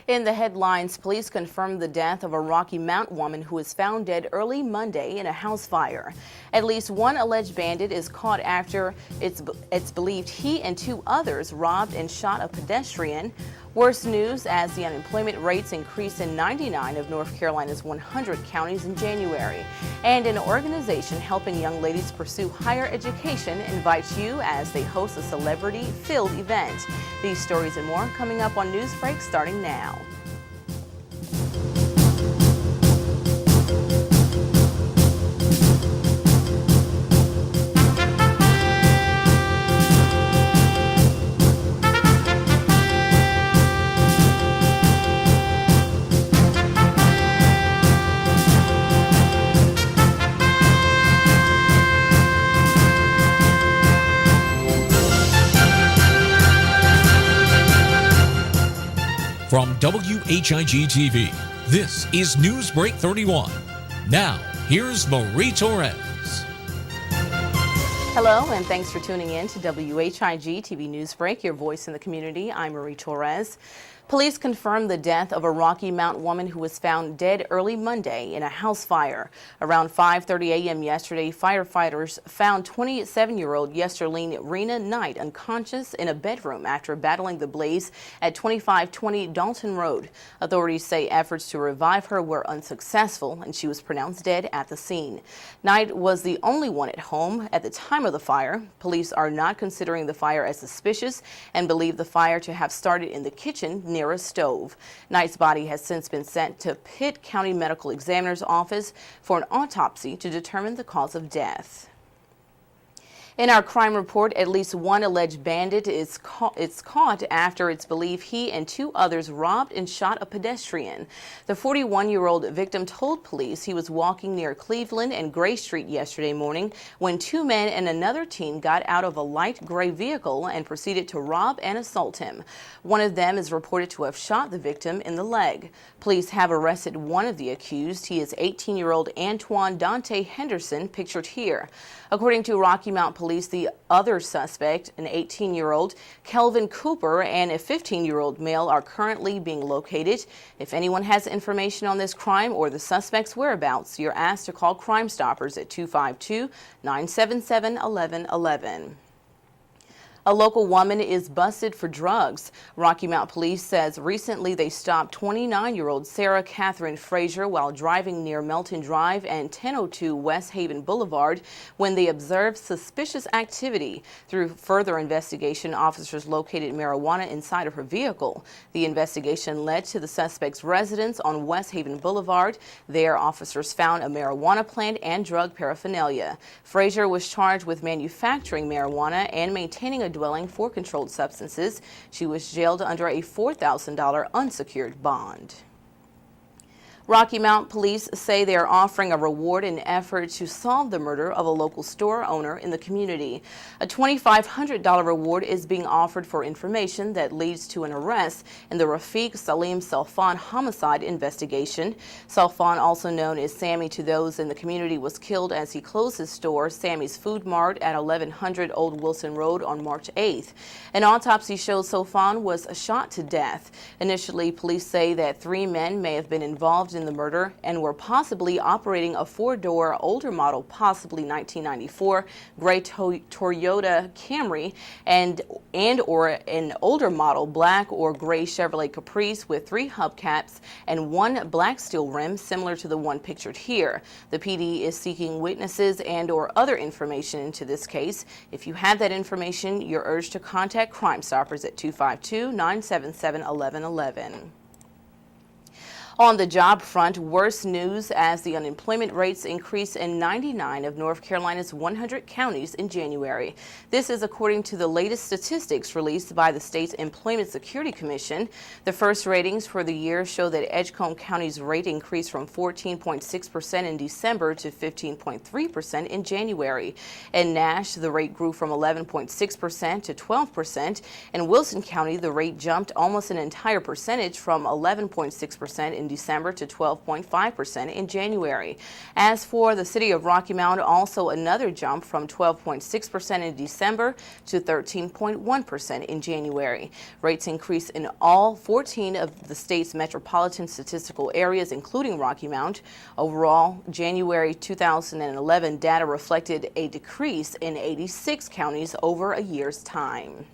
In the headlines, police confirmed the death of a Rocky Mount woman who was found dead early Monday in a house fire. At least one alleged bandit is caught after it's believed he and two others robbed and shot a pedestrian. Worse news as the unemployment rates increased in 99 of North Carolina's 100 counties in January. And an organization helping young ladies pursue higher education invites you as they host a celebrity-filled event. These stories and more coming up on NewsBreak starting now. From WHIG-TV, this is NewsBreak 31. Now, here's Marie Torres. Hello, and thanks for tuning in to WHIG-TV NewsBreak, your voice in the community. I'm Marie Torres. Police confirmed the death of a Rocky Mount woman who was found dead early Monday in a house fire. Around 5:30 a.m. yesterday, firefighters found 27-year-old Yesterline Rena Knight unconscious in a bedroom after battling the blaze at 2520 Dalton Road. Authorities say efforts to revive her were unsuccessful, and she was pronounced dead at the scene. Knight was the only one at home at the time of the fire. Police are not considering the fire as suspicious and believe the fire to have started in the kitchen near a stove. Knight's body has since been sent to Pitt County Medical Examiner's office for an autopsy to determine the cause of death. In our crime report, at least one alleged bandit is caught after it's believed he and two others robbed and shot a pedestrian. The 41-year-old victim told police he was walking near Cleveland and Gray Street yesterday morning when two men and another teen got out of a light gray vehicle and proceeded to rob and assault him. One of them is reported to have shot the victim in the leg. Police have arrested one of the accused. He is 18-year-old Antoine Dante Henderson, pictured here. According to Rocky Mount Police, the other suspect, an 18-year-old Kelvin Cooper, and a 15-year-old male are currently being located. If anyone has information on this crime or the suspect's whereabouts, you're asked to call Crime Stoppers at 252-977-1111. A local woman is busted for drugs. Rocky Mount Police says recently they stopped 29-year-old Sarah Catherine Frazier while driving near Melton Drive and 1002 West Haven Boulevard when they observed suspicious activity. Through further investigation, officers located marijuana inside of her vehicle. The investigation led to the suspect's residence on West Haven Boulevard. There, officers found a marijuana plant and drug paraphernalia. Frazier was charged with manufacturing marijuana and maintaining a dwelling for controlled substances. She was jailed under a $4,000 unsecured bond. Rocky Mount Police say they are offering a reward in an effort to solve the murder of a local store owner in the community. A $2,500 reward is being offered for information that leads to an arrest in the Rafiq Salim Salfan homicide investigation. Salfan, also known as Sammy to those in the community, was killed as he closed his store, Sammy's Food Mart, at 1100 Old Wilson Road on March 8th. An autopsy shows Salfan was shot to death. Initially, police say that three men may have been involved in the murder and were possibly operating a four-door older model, possibly 1994 gray Toyota Camry and or an older model black or gray Chevrolet Caprice with 3 hubcaps and 1 black steel rim similar to the one pictured here. The PD is seeking witnesses and or other information into this case. If you have that information, you're urged to contact Crime Stoppers at 252-977-1111. On the job front, worse news as the unemployment rates increased in 99 of North Carolina's 100 counties in January. This is according to the latest statistics released by the state's Employment Security Commission. The first ratings for the year show that Edgecombe County's rate increased from 14.6% in December to 15.3% in January. In Nash, the rate grew from 11.6% to 12%. In Wilson County, the rate jumped almost an entire percentage from 11.6% in in December to 12.5% in January. As for the city of Rocky Mount, also another jump from 12.6% in December to 13.1% in January. Rates increased in all 14 of the state's metropolitan statistical areas, including Rocky Mount. Overall, January 2011 data reflected a decrease in 86 counties over a year's time.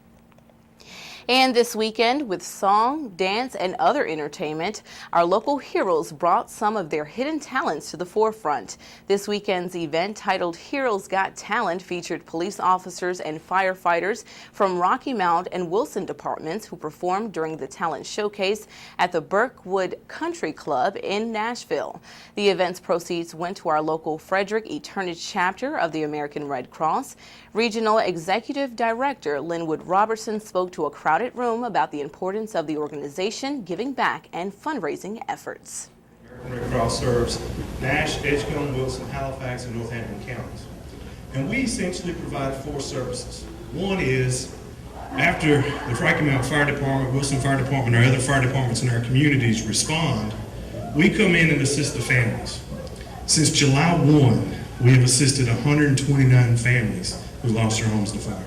And this weekend, with song, dance, and other entertainment, our local heroes brought some of their hidden talents to the forefront. This weekend's event, titled Heroes Got Talent, featured police officers and firefighters from Rocky Mount and Wilson departments who performed during the talent showcase at the Burkwood Country Club in Nashville. The event's proceeds went to our local Frederick Eternage chapter of the American Red Cross. Regional Executive Director Linwood Robertson spoke to a crowded room about the importance of the organization giving back and fundraising efforts. American Red Cross serves Nash, Edgecombe, Wilson, Halifax, and Northampton counties. And we essentially provide 4 services. One is, after the Rocky Mount Fire Department, Wilson Fire Department, or other fire departments in our communities respond, we come in and assist the families. Since July 1, we have assisted 129 families who lost their homes to fire.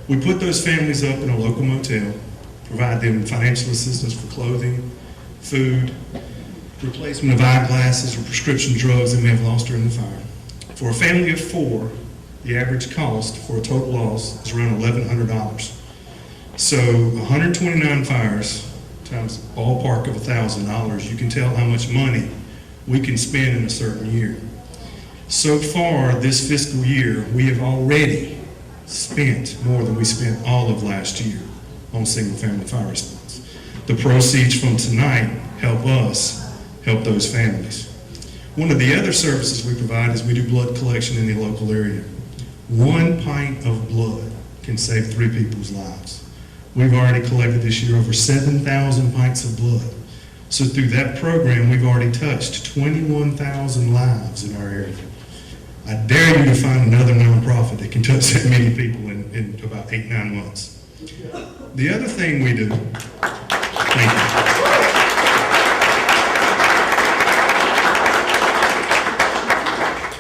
We put those families up in a local motel, provide them financial assistance for clothing, food, replacement of eyeglasses or prescription drugs that may have lost during the fire. For a family of 4, the average cost for a total loss is around $1,100. So 129 fires times ballpark of $1,000, you can tell how much money we can spend in a certain year. So far this fiscal year, we have already spent more than we spent all of last year on single-family fire response. The proceeds from tonight help us help those families. One of the other services we provide is we do blood collection in the local area. 1 pint of blood can save 3 people's lives. We've already collected this year over 7,000 pints of blood. So through that program, we've already touched 21,000 lives in our area. I dare you to find another nonprofit that can touch that many people in about 8-9 months. The other thing we do, thank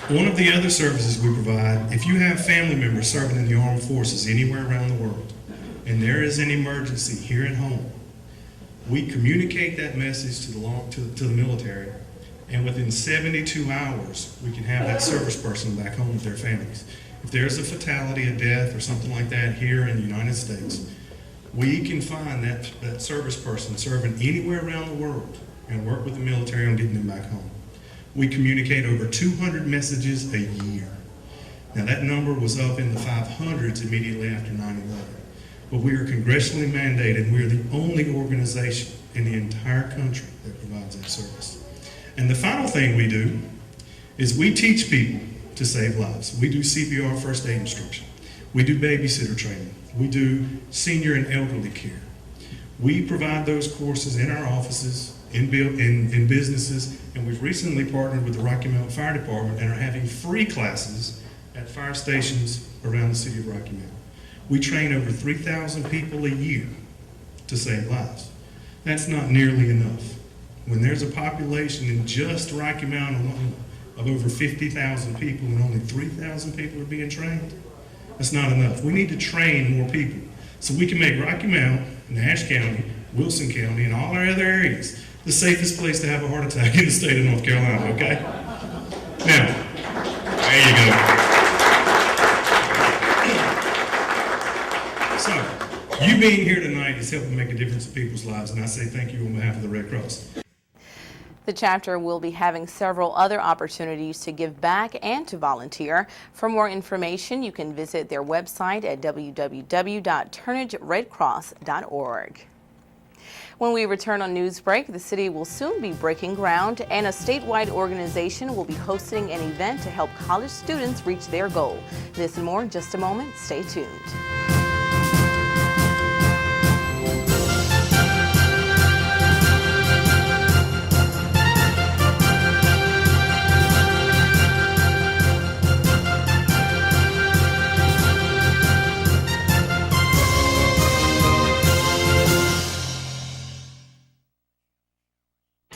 you. One of the other services we provide, if you have family members serving in the armed forces anywhere around the world, and there is an emergency here at home, we communicate that message to the military, and within 72 hours, we can have that service person back home with their families. If there's a fatality, a death, or something like that here in the United States, we can find that service person serving anywhere around the world and work with the military on getting them back home. We communicate over 200 messages a year. Now that number was up in the 500s immediately after 9/11. But we are congressionally mandated. We are the only organization in the entire country that provides that service. And the final thing we do is we teach people to save lives. We do CPR first aid instruction. We do babysitter training. We do senior and elderly care. We provide those courses in our offices, in businesses, and we've recently partnered with the Rocky Mount Fire Department and are having free classes at fire stations around the city of Rocky Mount. We train over 3,000 people a year to save lives. That's not nearly enough. When there's a population in just Rocky Mount alone of over 50,000 people and only 3,000 people are being trained, that's not enough. We need to train more people so we can make Rocky Mount, Nash County, Wilson County, and all our other areas the safest place to have a heart attack in the state of North Carolina, okay? Now, there you go. So, you being here tonight is helping make a difference in people's lives, and I say thank you on behalf of the Red Cross. The chapter will be having several other opportunities to give back and to volunteer. For more information, you can visit their website at www.turnageredcross.org. When we return on Newsbreak, the city will soon be breaking ground, and a statewide organization will be hosting an event to help college students reach their goal. This and more in just a moment. Stay tuned.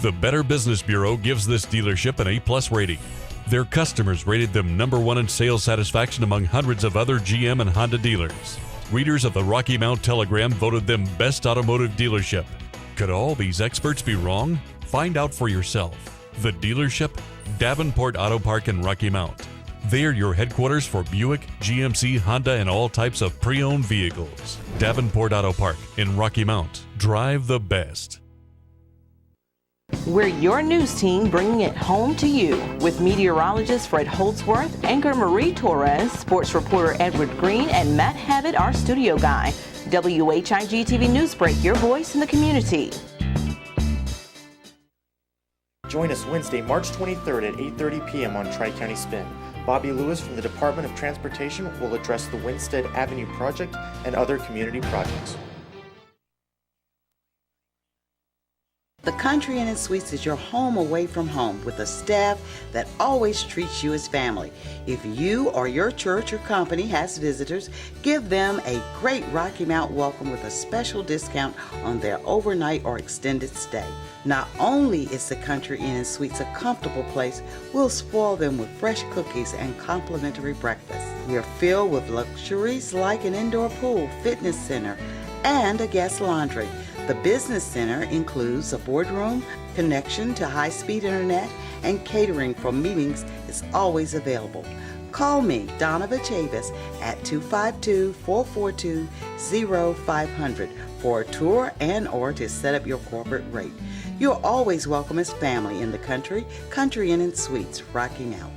The Better Business Bureau gives this dealership an A+ rating. Their customers rated them #1 in sales satisfaction among hundreds of other GM and Honda dealers. Readers of the Rocky Mount Telegram voted them best automotive dealership. Could all these experts be wrong? Find out for yourself. The dealership, Davenport Auto Park in Rocky Mount. They are your headquarters for Buick, GMC, Honda, and all types of pre-owned vehicles. Davenport Auto Park in Rocky Mount. Drive the best. We're your news team bringing it home to you with meteorologist Fred Holdsworth, anchor Marie Torres, sports reporter Edward Green, and Matt Habit, our studio guy. WHIG-TV Newsbreak, your voice in the community. Join us Wednesday, March 23rd at 8:30 p.m. on Tri-County Spin. Bobby Lewis from the Department of Transportation will address the Winstead Avenue project and other community projects. The Country Inn & Suites is your home away from home with a staff that always treats you as family. If you or your church or company has visitors, give them a great Rocky Mount welcome with a special discount on their overnight or extended stay. Not only is the Country Inn & Suites a comfortable place, we'll spoil them with fresh cookies and complimentary breakfast. We're filled with luxuries like an indoor pool, fitness center, and a guest laundry. The Business Center includes a boardroom, connection to high-speed internet, and catering for meetings is always available. Call me, Donovan Chavis, at 252-442-0500 for a tour and or to set up your corporate rate. You're always welcome as family in the Country Inn & Suites, Rocky Mount.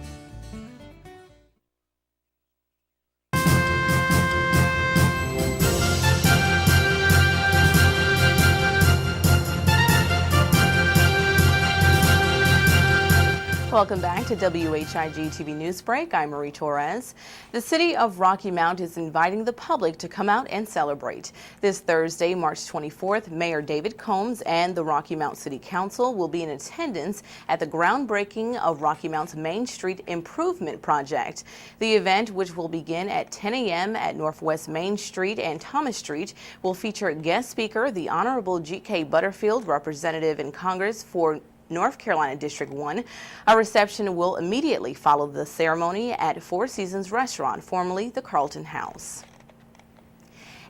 Welcome back to WHIG-TV Newsbreak. I'm Marie Torres. The city of Rocky Mount is inviting the public to come out and celebrate. This Thursday, March 24th, Mayor David Combs and the Rocky Mount City Council will be in attendance at the groundbreaking of Rocky Mount's Main Street Improvement Project. The event, which will begin at 10 a.m. at Northwest Main Street and Thomas Street, will feature guest speaker, the Honorable G.K. Butterfield, representative in Congress for North Carolina District 1. A reception will immediately follow the ceremony at Four Seasons Restaurant, formerly the Carlton House.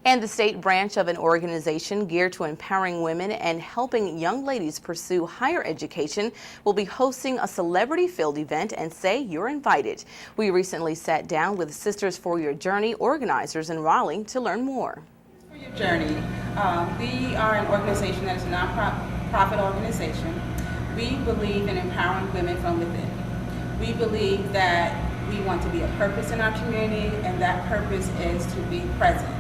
And the state branch of an organization geared to empowering women and helping young ladies pursue higher education will be hosting a celebrity-filled event, and say you're invited. We recently sat down with Sisters for Your Journey organizers in Raleigh to learn more. For Your Journey, we are an organization that is a non-profit organization. We believe in empowering women from within. We believe that we want to be a purpose in our community, and that purpose is to be present.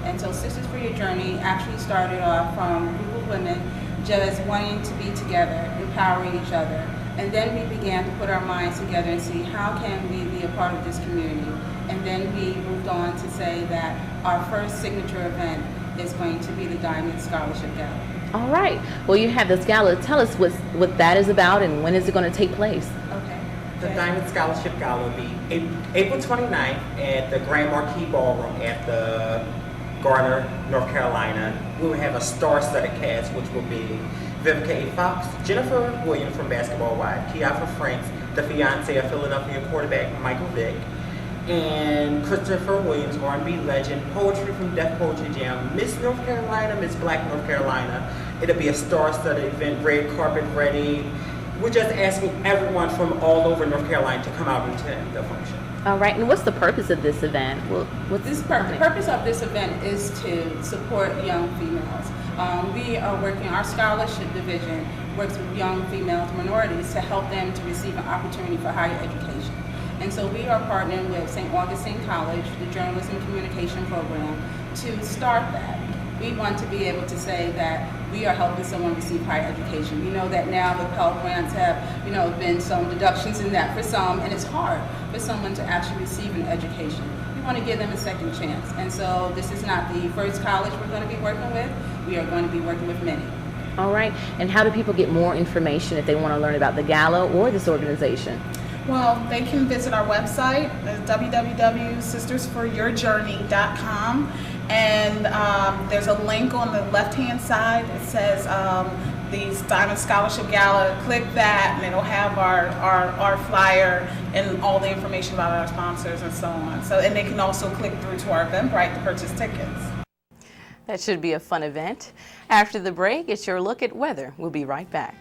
And so Sisters for Your Journey actually started off from a group of women just wanting to be together, empowering each other. And then we began to put our minds together and see how can we be a part of this community. And then we moved on to say that our first signature event is going to be the Diamond Scholarship Gala. All right. Well, you have this gala. Tell us what that is about and when is it going to take place? Okay. The Diamond Scholarship Gala will be April 29th at the Grand Marquis Ballroom at the Garner, North Carolina. We will have a star-studded cast, which will be Vivica A. Fox, Jennifer Williams from Basketball Wives, Kiafra Franks, the fiance of Philadelphia quarterback Michael Vick, and Christopher Williams, R&B legend, poetry from Def Poetry Jam, Miss North Carolina, Miss Black North Carolina. It'll be a star-studded event, red carpet ready. We're just asking everyone from all over North Carolina to come out and attend the function. All right, and what's the purpose of this event? The purpose of this event is to support young females. We are working, our scholarship division works with young females, minorities, to help them to receive an opportunity for higher education. And so we are partnering with St. Augustine College, the Journalism Communication Program, to start that. We want to be able to say that we are helping someone receive higher education. We know that now the Pell Grants have, been some deductions in that for some, and it's hard for someone to actually receive an education. We want to give them a second chance. And so this is not the first college we're going to be working with. We are going to be working with many. All right. And how do people get more information if they want to learn about the gala or this organization? Well, they can visit our website, www.sistersforyourjourney.com, and there's a link on the left-hand side that says these Diamond Scholarship Gala. Click that and it'll have our flyer and all the information about our sponsors and so on. So, and they can also click through to our Eventbrite to purchase tickets. That should be a fun event. After the break, it's your look at weather. We'll be right back.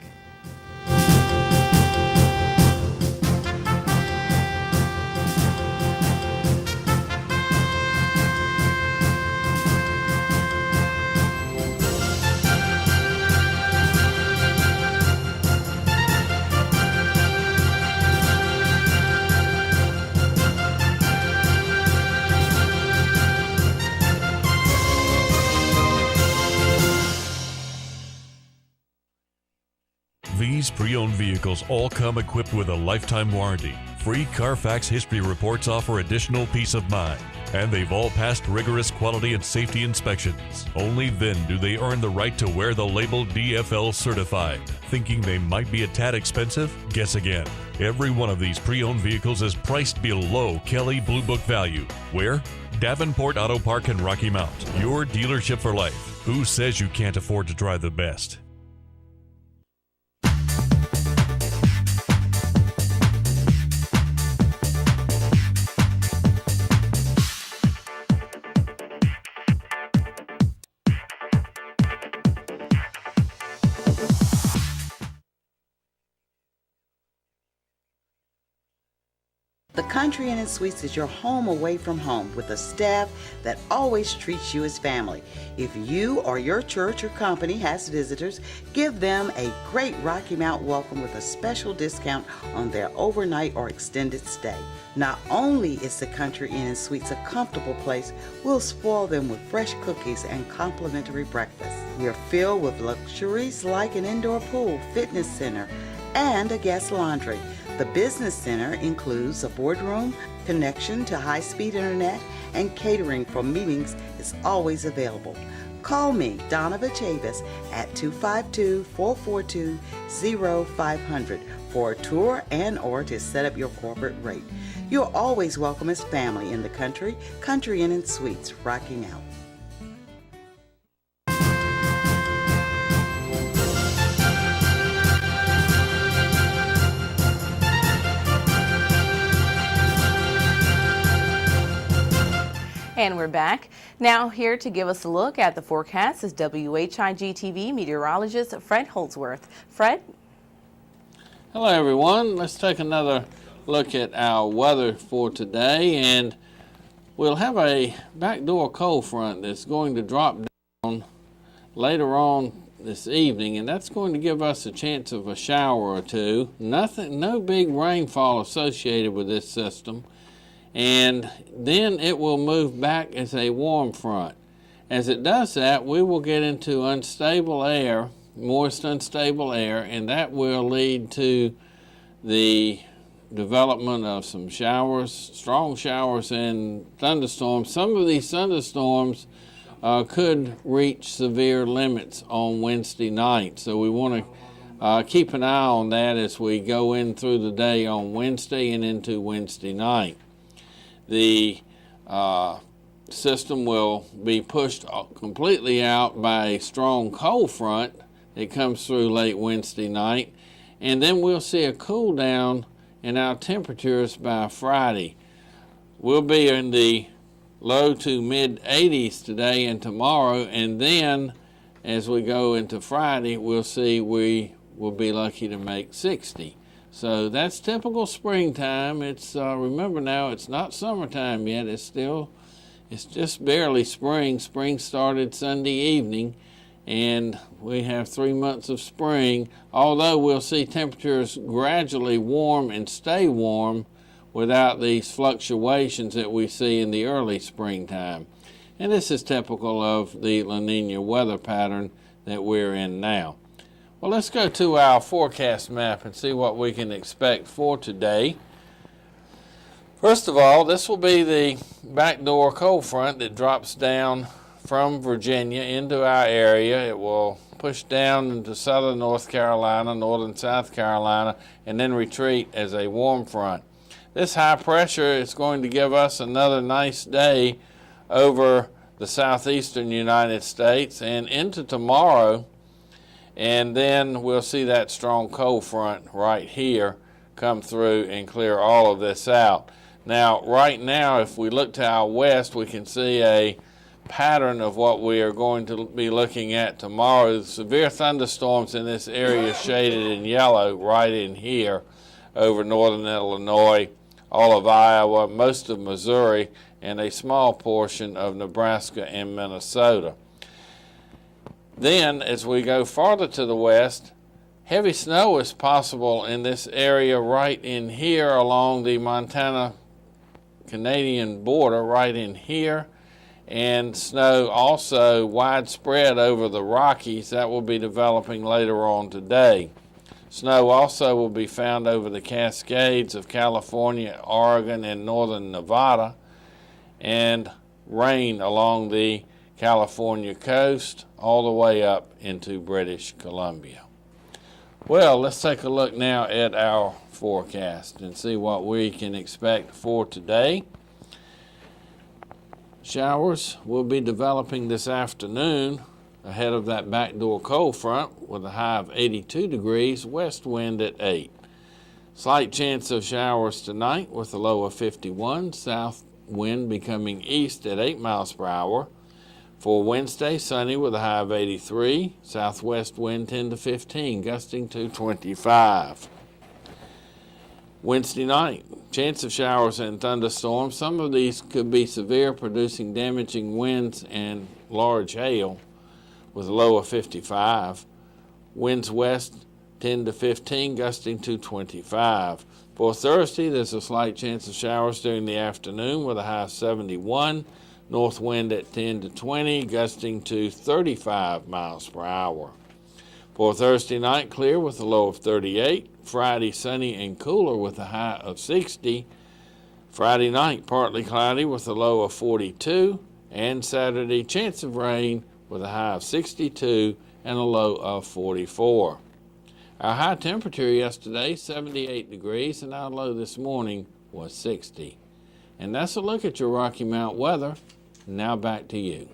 These pre-owned vehicles all come equipped with a lifetime warranty. Free Carfax history reports offer additional peace of mind, and they've all passed rigorous quality and safety inspections. Only then do they earn the right to wear the label DFL certified. Thinking they might be a tad expensive? Guess again. Every one of these pre-owned vehicles is priced below Kelley Blue Book value. Where? Davenport Auto Park in Rocky Mount. Your dealership for life. Who says you can't afford to drive the best? The Country Inn & Suites is your home away from home with a staff that always treats you as family. If you or your church or company has visitors, give them a great Rocky Mount welcome with a special discount on their overnight or extended stay. Not only is the Country Inn & Suites a comfortable place, we'll spoil them with fresh cookies and complimentary breakfast. We are filled with luxuries like an indoor pool, fitness center, and a guest laundry. The Business Center includes a boardroom, connection to high-speed internet, and catering for meetings is always available. Call me, Donna Chavis, at 252-442-0500 for a tour and or to set up your corporate rate. You're always welcome as family in the Country Inn & Suites, Rocky Mount. And we're back. Now here to give us a look at the forecast is WHIG-TV meteorologist Fred Holdsworth. Fred? Hello everyone. Let's take another look at our weather for today, and we'll have a backdoor cold front that's going to drop down later on this evening, and that's going to give us a chance of a shower or two. No big rainfall associated with this system. And then it will move back as a warm front. As it does that, we will get into unstable air, moist unstable air, and that will lead to the development of some showers, strong showers and thunderstorms. Some of these thunderstorms could reach severe limits on Wednesday night, so we want to keep an eye on that as we go in through the day on Wednesday and into Wednesday night. The system will be pushed completely out by a strong cold front that comes through late Wednesday night, and then we'll see a cool down in our temperatures by Friday. We'll be in the low to mid 80s today and tomorrow, and then as we go into Friday, we'll see we will be lucky to make 60. So that's typical springtime. It's remember now, it's not summertime yet. It's just barely spring. Spring started Sunday evening, and we have 3 months of spring, although we'll see temperatures gradually warm and stay warm without these fluctuations that we see in the early springtime. And this is typical of the La Nina weather pattern that we're in now. Well, let's go to our forecast map and see what we can expect for today. First of all, this will be the backdoor cold front that drops down from Virginia into our area. It will push down into southern North Carolina, northern South Carolina, and then retreat as a warm front. This high pressure is going to give us another nice day over the southeastern United States, and into tomorrow And then we'll see that strong cold front right here come through and clear all of this out. Now, right now, if we look to our west, we can see a pattern of what we are going to be looking at tomorrow. Severe thunderstorms in this area shaded in yellow right in here over northern Illinois, all of Iowa, most of Missouri, and a small portion of Nebraska and Minnesota. Then, as we go farther to the west, heavy snow is possible in this area right in here along the Montana-Canadian border, right in here, and snow also widespread over the Rockies. That will be developing later on today. Snow also will be found over the Cascades of California, Oregon, and northern Nevada, and rain along the California coast all the way up into British Columbia. Well, let's take a look now at our forecast and see what we can expect for today. Showers will be developing this afternoon ahead of that backdoor cold front with a high of 82 degrees, west wind at 8. Slight chance of showers tonight with a low of 51, south wind becoming east at 8 miles per hour. For Wednesday, sunny with a high of 83, southwest wind 10 to 15, gusting to 25. Wednesday night, chance of showers and thunderstorms. Some of these could be severe, producing damaging winds and large hail with a low of 55. Winds west 10 to 15, gusting to 25. For Thursday, there's a slight chance of showers during the afternoon with a high of 71. North wind at 10 to 20, gusting to 35 miles per hour. For Thursday night, clear with a low of 38. Friday, sunny and cooler with a high of 60. Friday night, partly cloudy with a low of 42. And Saturday, chance of rain with a high of 62 and a low of 44. Our high temperature yesterday, 78 degrees, and our low this morning was 60. And that's a look at your Rocky Mount weather. Now back to you.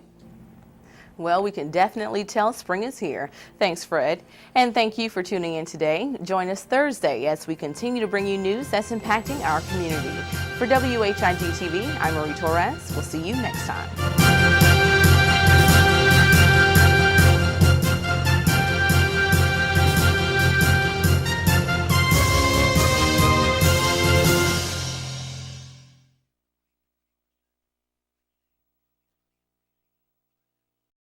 Well, we can definitely tell spring is here. Thanks, Fred. And thank you for tuning in today. Join us Thursday as we continue to bring you news that's impacting our community. For WHIG TV, I'm Marie Torres. We'll see you next time.